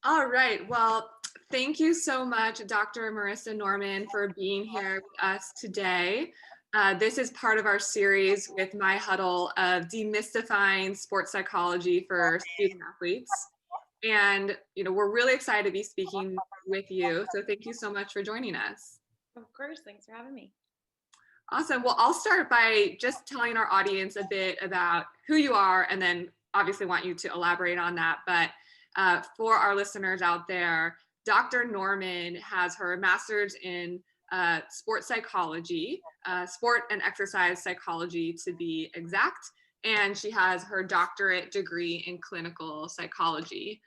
All right. Well, thank you so much, Dr. Marissa Norman, for being here with us today. This is part of our series with My Huddle of demystifying sports psychology for student athletes. And, we're really excited to be speaking with you. So thank you so much for joining us. Of course, thanks for having me. Awesome. Well, I'll start by just telling our audience a bit about who you are, and then obviously want you to elaborate on that. But for our listeners out there, Dr. Norman has her master's in sports psychology, sport and exercise psychology to be exact, and she has her doctorate degree in clinical psychology.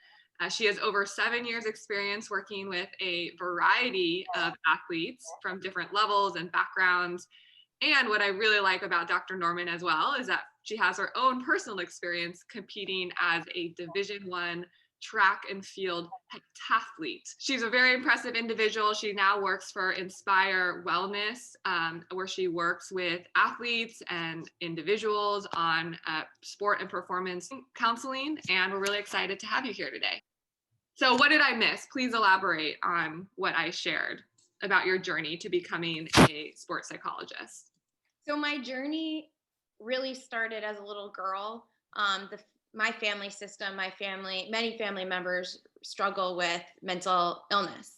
She has over 7 years experience working with a variety of athletes from different levels and backgrounds. And what I really like about Dr. Norman as well is that she has her own personal experience competing as a Division I track and field heptathlete. She's a very impressive individual. She now works for Inspire Wellness, where she works with athletes and individuals on sport and performance counseling. And we're really excited to have you here today. So what did I miss? Please elaborate on what I shared about your journey to becoming a sports psychologist. So my journey really started as a little girl. My family system, many family members struggle with mental illness.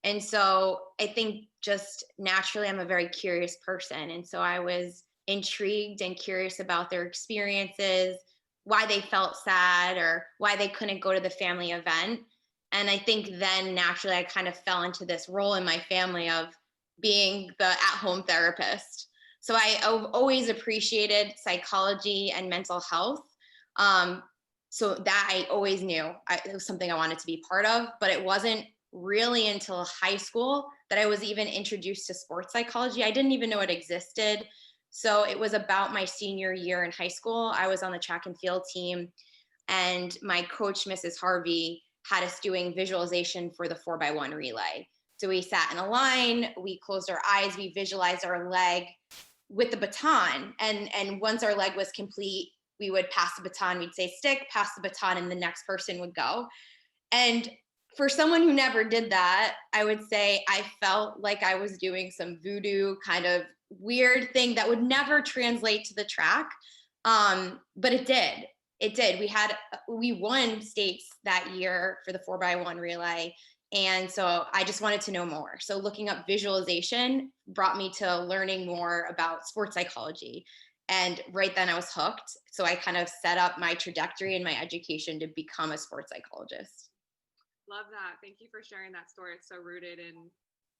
And so I think just naturally, I'm a very curious person. And so I was intrigued and curious about their experiences, why they felt sad or why they couldn't go to the family event. And I think then naturally, I kind of fell into this role in my family of being the at-home therapist. So I've always appreciated psychology and mental health. So that I always knew it was something I wanted to be part of, but it wasn't really until high school that I was even introduced to sports psychology. I didn't even know it existed. So it was about my senior year in high school. I was on the track and field team, and my coach, Mrs. Harvey, had us doing visualization for the 4x1 relay. So we sat in a line, we closed our eyes, we visualized our leg with the baton. And once our leg was complete, we would pass the baton. We'd say stick, pass the baton, and the next person would go. And for someone who never did that, I would say I felt like I was doing some voodoo kind of weird thing that would never translate to the track. But it did. It did. We won states that year for the 4x1 relay. And so I just wanted to know more. So looking up visualization brought me to learning more about sports psychology. And right then I was hooked. So I kind of set up my trajectory and my education to become a sports psychologist. Love that. Thank you for sharing that story. It's so rooted in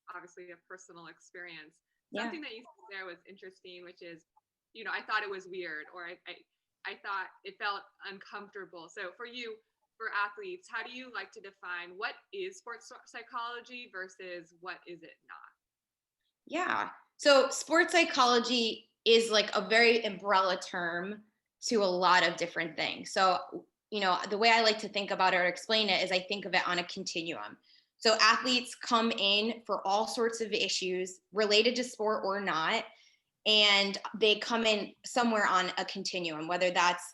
obviously a personal experience. Yeah. Something that you said there was interesting, which is, I thought it was weird, or I thought it felt uncomfortable. So for you, for athletes, how do you like to define what is sports psychology versus what is it not? Yeah. So sports psychology is like a very umbrella term to a lot of different things. So, the way I like to think about it or explain it is I think of it on a continuum. So athletes come in for all sorts of issues related to sport or not, and they come in somewhere on a continuum, whether that's,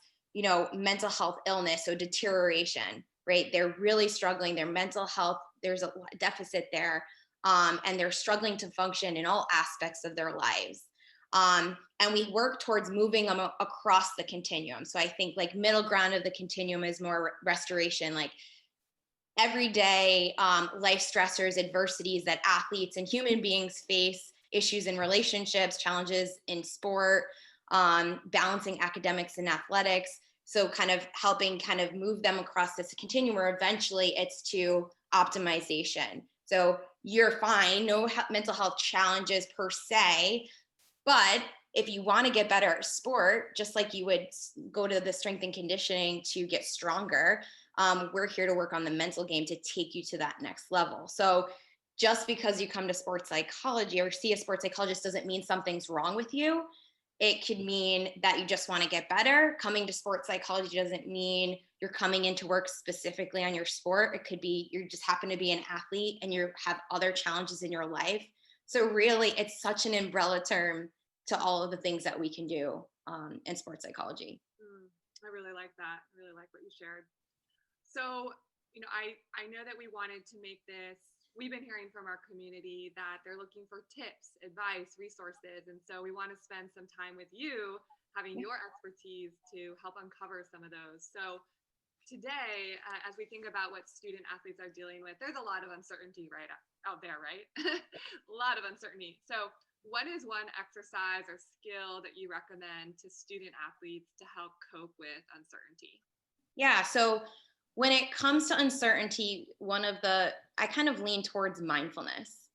mental health illness, so deterioration, right? They're really struggling, their mental health, there's a deficit there. And they're struggling to function in all aspects of their lives. And we work towards moving them across the continuum. So I think like middle ground of the continuum is more restoration, like everyday life stressors, adversities that athletes and human beings face, issues in relationships, challenges in sport, balancing academics and athletics. So kind of helping kind of move them across this continuum, where eventually it's to optimization. So you're fine, no mental health challenges per se, but if you want to get better at sport, just like you would go to the strength and conditioning to get stronger, we're here to work on the mental game to take you to that next level. So just because you come to sports psychology or see a sports psychologist doesn't mean something's wrong with you. It could mean that you just want to get better. Coming to sports psychology doesn't mean you're coming into work specifically on your sport. It could be you just happen to be an athlete and you have other challenges in your life. So really, it's such an umbrella term to all of the things that we can do in sports psychology. I really like that. I really like what you shared. So I know that we wanted to make this, we've been hearing from our community that they're looking for tips, advice, resources. And so we want to spend some time with you, having your expertise to help uncover some of those. So today, as we think about what student athletes are dealing with, there's a lot of uncertainty right out there, right? A lot of uncertainty. So what is one exercise or skill that you recommend to student athletes to help cope with uncertainty? Yeah. So when it comes to uncertainty, I kind of lean towards mindfulness.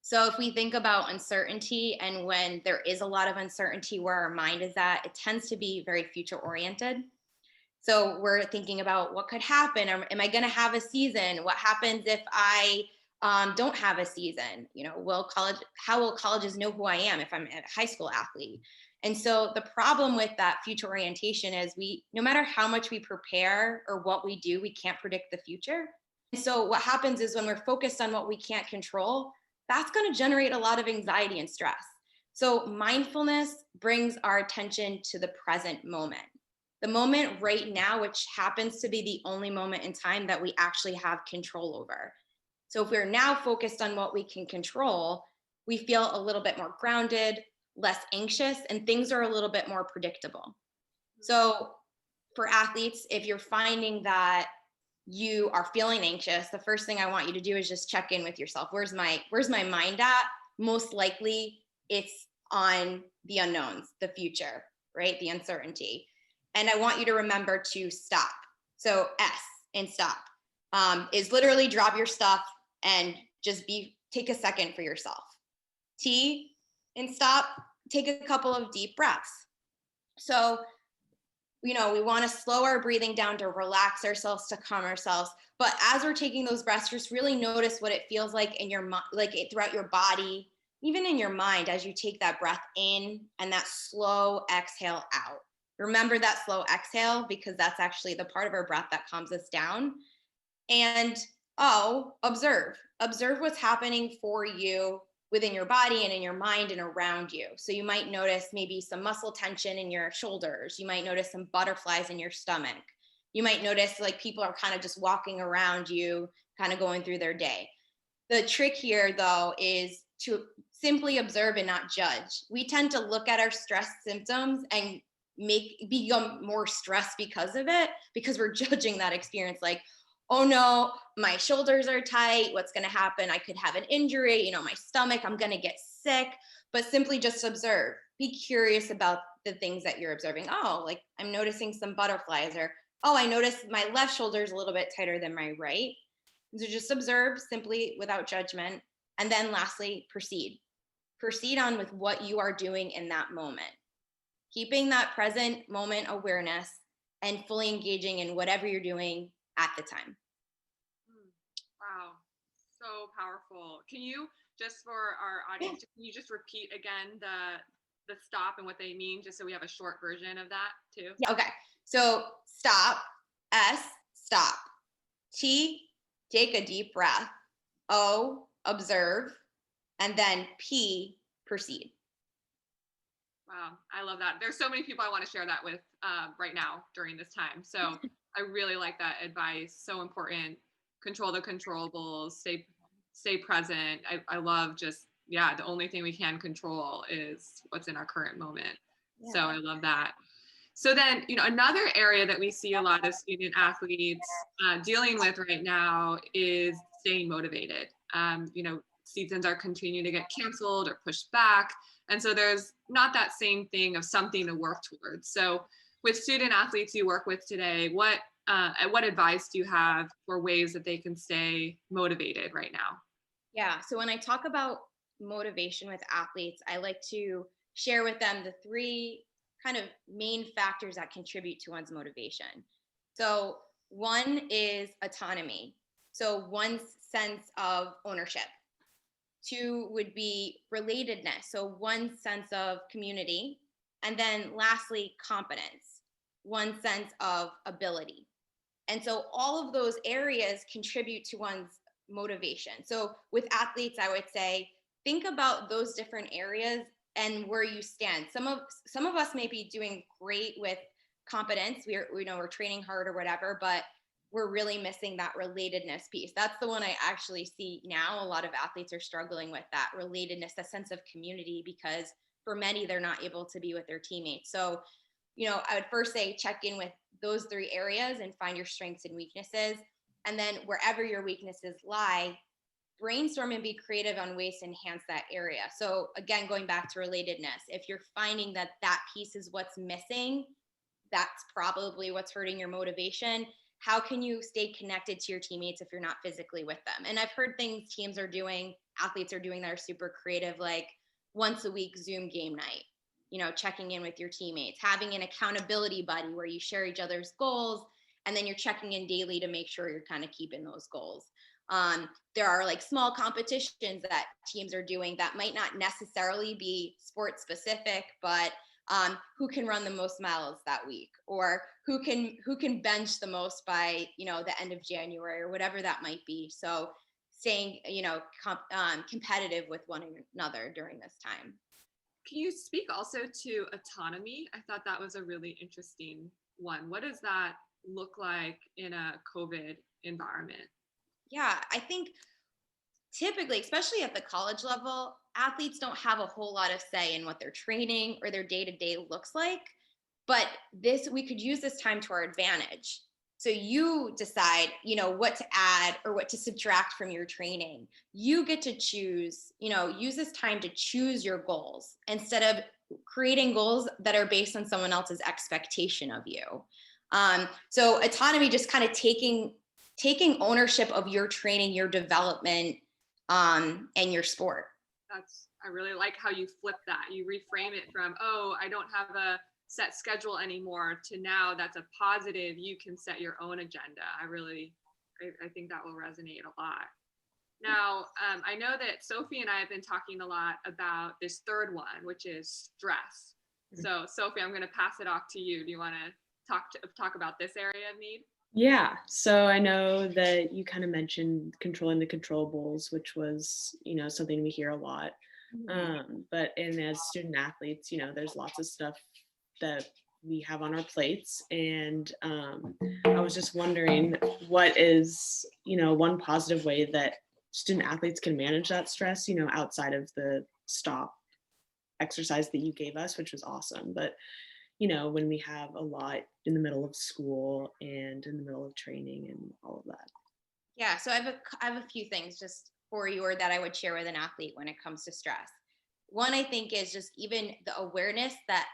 So if we think about uncertainty and when there is a lot of uncertainty where our mind is at, it tends to be very future oriented. So we're thinking about what could happen. Am I going to have a season? What happens if I don't have a season? How will colleges know who I am if I'm a high school athlete? And so the problem with that future orientation is no matter how much we prepare or what we do, we can't predict the future. And so what happens is when we're focused on what we can't control, that's going to generate a lot of anxiety and stress. So mindfulness brings our attention to the present moment. The moment right now, which happens to be the only moment in time that we actually have control over. So if we're now focused on what we can control, we feel a little bit more grounded, less anxious, and things are a little bit more predictable. So for athletes, if you're finding that you are feeling anxious, the first thing I want you to do is just check in with yourself. Where's my mind at? Most likely it's on the unknowns, the future, right? The uncertainty. And I want you to remember to stop. So S in stop is literally drop your stuff and just take a second for yourself. T in stop, take a couple of deep breaths. So, we want to slow our breathing down to relax ourselves, to calm ourselves. But as we're taking those breaths, just really notice what it feels like in your throughout your body, even in your mind, as you take that breath in and that slow exhale out. Remember that slow exhale, because that's actually the part of our breath that calms us down. And observe what's happening for you within your body and in your mind and around you. So you might notice maybe some muscle tension in your shoulders. You might notice some butterflies in your stomach. You might notice like people are kind of just walking around you, kind of going through their day. The trick here, though, is to simply observe and not judge. We tend to look at our stress symptoms and become more stressed because of it, because we're judging that experience like, oh no, my shoulders are tight. What's going to happen? I could have an injury, my stomach, I'm going to get sick. But simply just observe. Be curious about the things that you're observing. Oh, like I'm noticing some butterflies, or oh, I noticed my left shoulder is a little bit tighter than my right. So just observe simply without judgment. And then lastly, proceed. Proceed on with what you are doing in that moment. Keeping that present moment awareness and fully engaging in whatever you're doing at the time. Wow, so powerful. Can you, just for our audience, can you just repeat again the stop and what they mean, just so we have a short version of that too? Yeah, okay. So stop, S, stop. T, take a deep breath. O, observe. And then P, proceed. Wow, I love that. There's so many people I want to share that with right now during this time. So I really like that advice. So important. Control the controllables. Stay present. I love just, the only thing we can control is what's in our current moment. Yeah. So I love that. So then, another area that we see a lot of student athletes dealing with right now is staying motivated. Seasons are continuing to get canceled or pushed back. And so there's not that same thing of something to work towards. So with student athletes you work with today, what advice do you have for ways that they can stay motivated right now? Yeah, so when I talk about motivation with athletes, I like to share with them the three kind of main factors that contribute to one's motivation. So one is autonomy. So one's sense of ownership. Two would be relatedness. So one sense of community. And then lastly, competence, one sense of ability. And so all of those areas contribute to one's motivation. So with athletes, I would say, think about those different areas and where you stand. Some of us may be doing great with competence. We're training hard or whatever, but we're really missing that relatedness piece. That's the one I actually see now. A lot of athletes are struggling with that relatedness, that sense of community, because for many, they're not able to be with their teammates. So, I would first say check in with those 3 areas and find your strengths and weaknesses. And then wherever your weaknesses lie, brainstorm and be creative on ways to enhance that area. So again, going back to relatedness, if you're finding that that piece is what's missing, that's probably what's hurting your motivation. How can you stay connected to your teammates if you're not physically with them? And I've heard things teams are doing, athletes are doing that are super creative, like once a week Zoom game night, checking in with your teammates, having an accountability buddy where you share each other's goals, and then you're checking in daily to make sure you're kind of keeping those goals. There are like small competitions that teams are doing that might not necessarily be sports specific, but who can run the most miles that week, or who can bench the most by the end of January, or whatever that might be. So staying competitive with one another during this time. Can you speak also to autonomy? I thought that was a really interesting one. What does that look like in a COVID environment? Yeah, I think typically, especially at the college level, athletes don't have a whole lot of say in what their training or their day-to-day looks like. But we could use this time to our advantage. So you decide, what to add or what to subtract from your training. You get to choose, use this time to choose your goals instead of creating goals that are based on someone else's expectation of you. So autonomy, just kind of taking ownership of your training, your development, and your sport. I really like how you flip that. You reframe it from, oh, I don't have a set schedule anymore, to now that's a positive. You can set your own agenda. I think that will resonate a lot. Now, I know that Sophie and I have been talking a lot about this third one, which is stress. So Sophie, I'm going to pass it off to you. Do you want to talk about this area of need? Yeah, so I know that you kind of mentioned controlling the controllables, which was, something we hear a lot. But as student athletes, there's lots of stuff that we have on our plates. And I was just wondering, what is, one positive way that student athletes can manage that stress, outside of the stop exercise that you gave us, which was awesome. But when we have a lot in the middle of school and in the middle of training and all of that. Yeah, so I have a few things just for you, or that I would share with an athlete when it comes to stress. One, I think, is just even the awareness that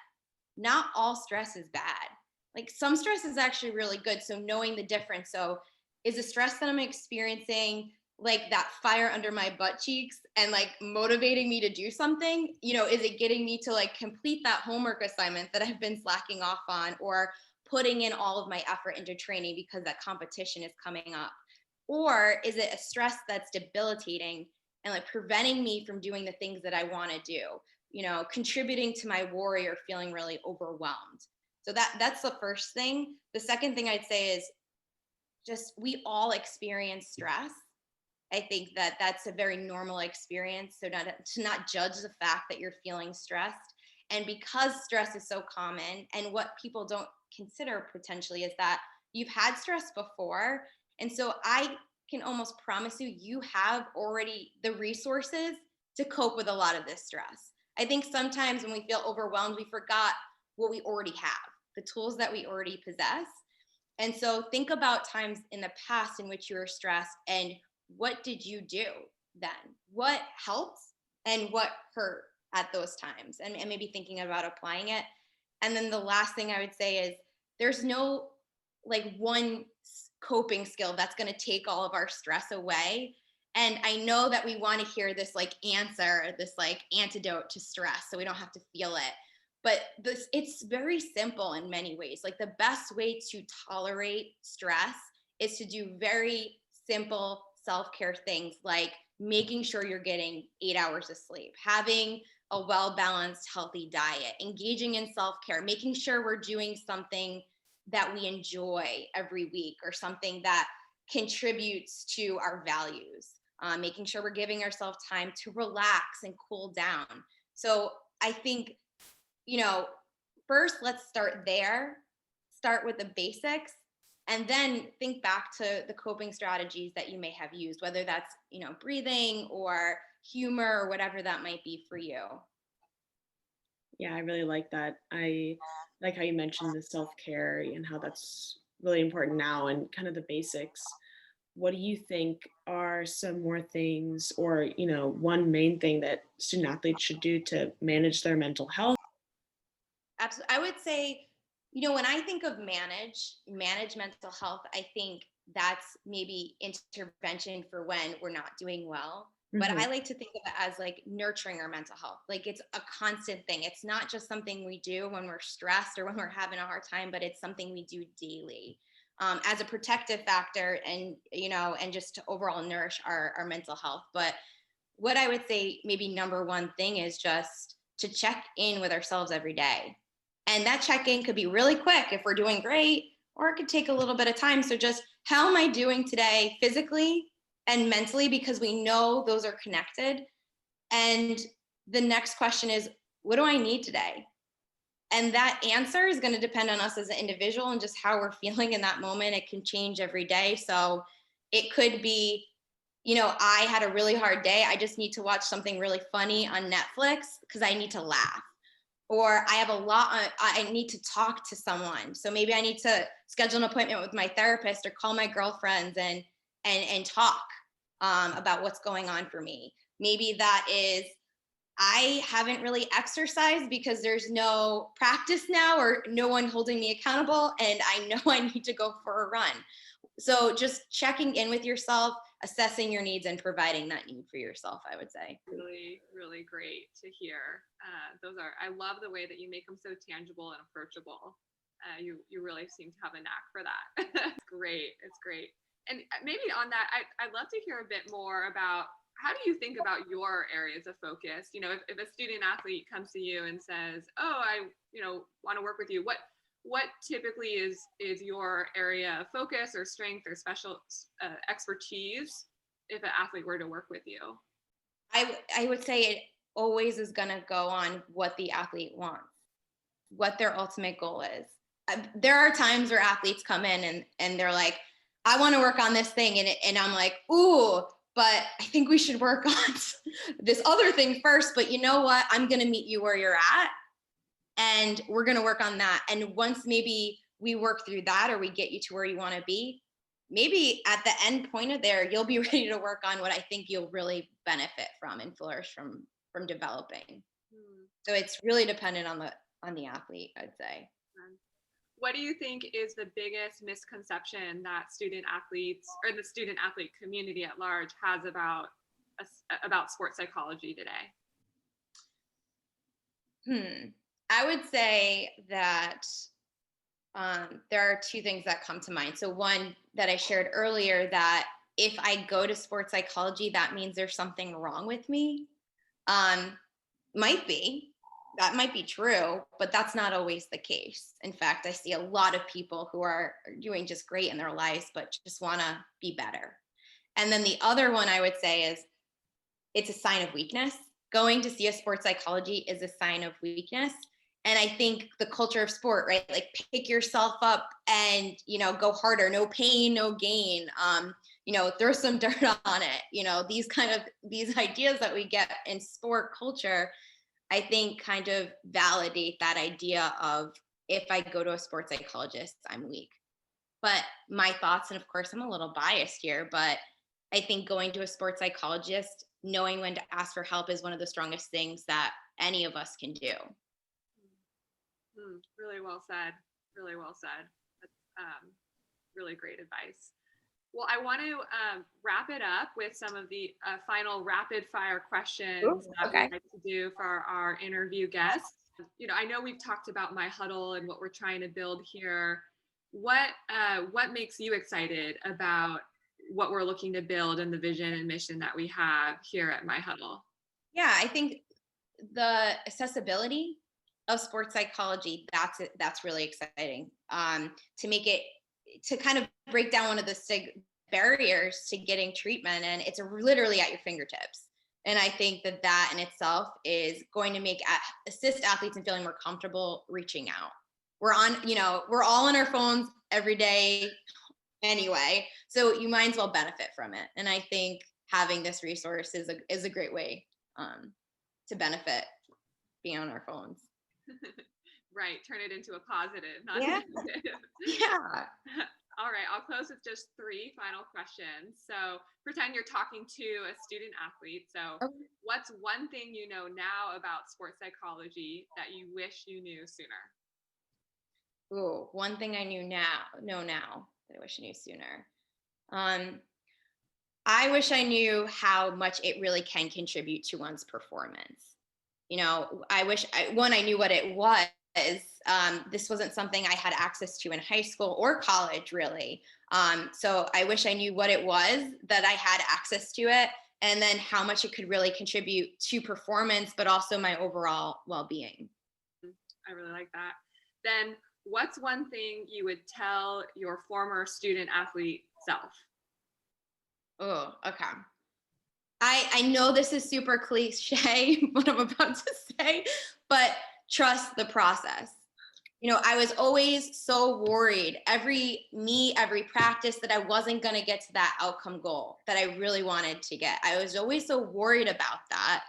not all stress is bad. Like some stress is actually really good. So knowing the difference. So is the stress that I'm experiencing like that fire under my butt cheeks and like motivating me to do something? Is it getting me to like complete that homework assignment that I've been slacking off on, or putting in all of my effort into training because that competition is coming up? Or is it a stress that's debilitating and like preventing me from doing the things that I want to do, contributing to my worry or feeling really overwhelmed? So that's the first thing. The second thing I'd say is just, we all experience stress. I think that that's a very normal experience. So to not judge the fact that you're feeling stressed. And because stress is so common, and what people don't consider potentially is that you've had stress before. And so I can almost promise you have already the resources to cope with a lot of this stress. I think sometimes when we feel overwhelmed, we forgot what we already have, the tools that we already possess. And so think about times in the past in which you were stressed, and what did you do then? What helped and what hurt at those times? And maybe thinking about applying it. And then the last thing I would say is there's no like one coping skill that's going to take all of our stress away. And I know that we want to hear this like answer, this like antidote to stress so we don't have to feel it. But it's very simple in many ways. Like the best way to tolerate stress is to do very simple self-care things, like making sure you're getting 8 hours of sleep, having a well-balanced, healthy diet, engaging in self-care, making sure we're doing something that we enjoy every week, or something that contributes to our values, making sure we're giving ourselves time to relax and cool down. So I think, first, let's start there, start with the basics, And then think back to the coping strategies that you may have used, whether that's, breathing or humor or whatever that might be for you. Yeah, I really like that. I like how you mentioned the self-care and how that's really important now and kind of the basics. What do you think are some more things or, one main thing that student athletes should do to manage their mental health? Absolutely. I would say, when I think of manage mental health, I think that's maybe intervention for when we're not doing well. But Mhm. I like to think of it as like nurturing our mental health. Like it's a constant thing. It's not just something we do when we're stressed or when we're having a hard time, but it's something we do daily, as a protective factor, and just to overall nourish our mental health. But what I would say, maybe number one thing, is just to check in with ourselves every day. And that check in could be really quick if we're doing great, or it could take a little bit of time. So, just how am I doing today physically and mentally? Because we know those are connected. And the next question is, what do I need today? And that answer is going to depend on us as an individual and just how we're feeling in that moment. It can change every day. So, it could be, I had a really hard day. I just need to watch something really funny on Netflix because I need to laugh. Or I have I need to talk to someone. So maybe I need to schedule an appointment with my therapist or call my girlfriends and talk, about what's going on for me. Maybe that is, I haven't really exercised because there's no practice now or no one holding me accountable. And I know I need to go for a run. So just checking in with yourself, assessing your needs, and providing that need for yourself, I would say. Really, really great to hear. I love the way that you make them so tangible and approachable. You really seem to have a knack for that. It's great. It's great. And maybe on that, I'd love to hear a bit more about, how do you think about your areas of focus? If a student athlete comes to you and says, "Oh, I want to work with you," what typically is your area of focus or strength or special expertise if an athlete were to work with you? I would say it always is going to go on what the athlete wants, what their ultimate goal is. There are times where athletes come in and they're like, I want to work on this thing. And I'm like, ooh, but I think we should work on this other thing first. But you know what? I'm going to meet you where you're at and we're going to work on that. And once maybe we work through that or we get you to where you want to be, maybe at the end point of there, you'll be ready to work on what I think you'll really benefit from and flourish from developing. So it's really dependent on the athlete, I'd say. What do you think is the biggest misconception that student athletes or the student athlete community at large has about sports psychology today? I would say that there are two things that come to mind. So one that I shared earlier, that if I go to sports psychology, that means there's something wrong with me. Might be. That might be true, but that's not always the case. In fact, I see a lot of people who are doing just great in their lives, but just want to be better. And then the other one I would say is, it's a sign of weakness. Going to see a sports psychology is a sign of weakness. And I think the culture of sport, right? Like, pick yourself up and, go harder, no pain, no gain. Throw some dirt on it. These ideas that we get in sport culture, I think kind of validate that idea of, if I go to a sports psychologist, I'm weak. But my thoughts, and of course I'm a little biased here, but I think going to a sports psychologist, knowing when to ask for help, is one of the strongest things that any of us can do. Really well said. Really well said. That's really great advice. Well, I want to wrap it up with some of the final rapid fire questions that we like to do for our interview guests. I know we've talked about My Huddle and what we're trying to build here. What makes you excited about what we're looking to build and the vision and mission that we have here at My Huddle? Yeah, I think the accessibility of sports psychology, that's really exciting. To kind of break down one of the barriers to getting treatment, and it's literally at your fingertips. And I think that in itself is going to assist athletes in feeling more comfortable reaching out. We're all on our phones every day, anyway. So you might as well benefit from it. And I think having this resource is a great way to benefit being on our phones. Right. Turn it into a positive, not Yeah. negative. Yeah. All right. I'll close with just 3 final questions. So pretend you're talking to a student athlete. So Okay. what's one thing you know now about sports psychology that you wish you knew sooner? Ooh, one thing I know now that I wish I knew sooner. Um, I wish I knew how much it really can contribute to one's performance. I wish I knew what it was. This wasn't something I had access to in high school or college, really. So I wish I knew what it was, that I had access to it, and then how much it could really contribute to performance, but also my overall well-being. I really like that. Then what's one thing you would tell your former student athlete self? Oh, okay. I know this is super cliche, what I'm about to say, but trust the process. I was always so worried every practice that I wasn't going to get to that outcome goal that I really wanted to get. I was always so worried about that.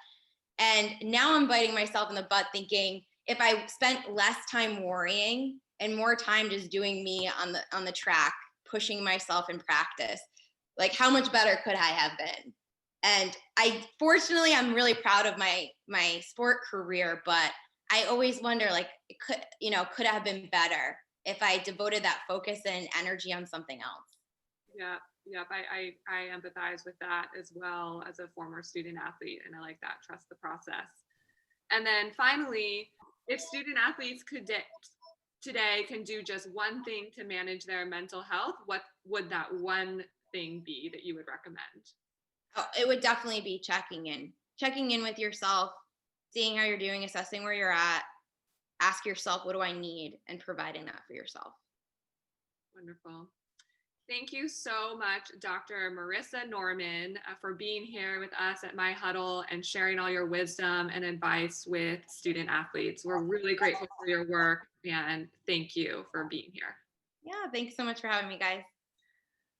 And now I'm biting myself in the butt thinking, if I spent less time worrying and more time just doing me on the track, pushing myself in practice, like how much better could I have been? And fortunately, I'm really proud of my sport career, but I always wonder, like, could have been better if I devoted that focus and energy on something else. Yeah, yep. I empathize with that as well as a former student athlete, and I like that. Trust the process. And then finally, if student athletes today can do just one thing to manage their mental health, what would that one thing be that you would recommend? Oh, it would definitely be checking in with yourself, seeing how you're doing, assessing where you're at. Ask yourself, what do I need? And providing that for yourself. Wonderful. Thank you so much, Dr. Marissa Norman, for being here with us at My Huddle and sharing all your wisdom and advice with student athletes. We're really grateful for your work, and thank you for being here. Yeah, thanks so much for having me, guys.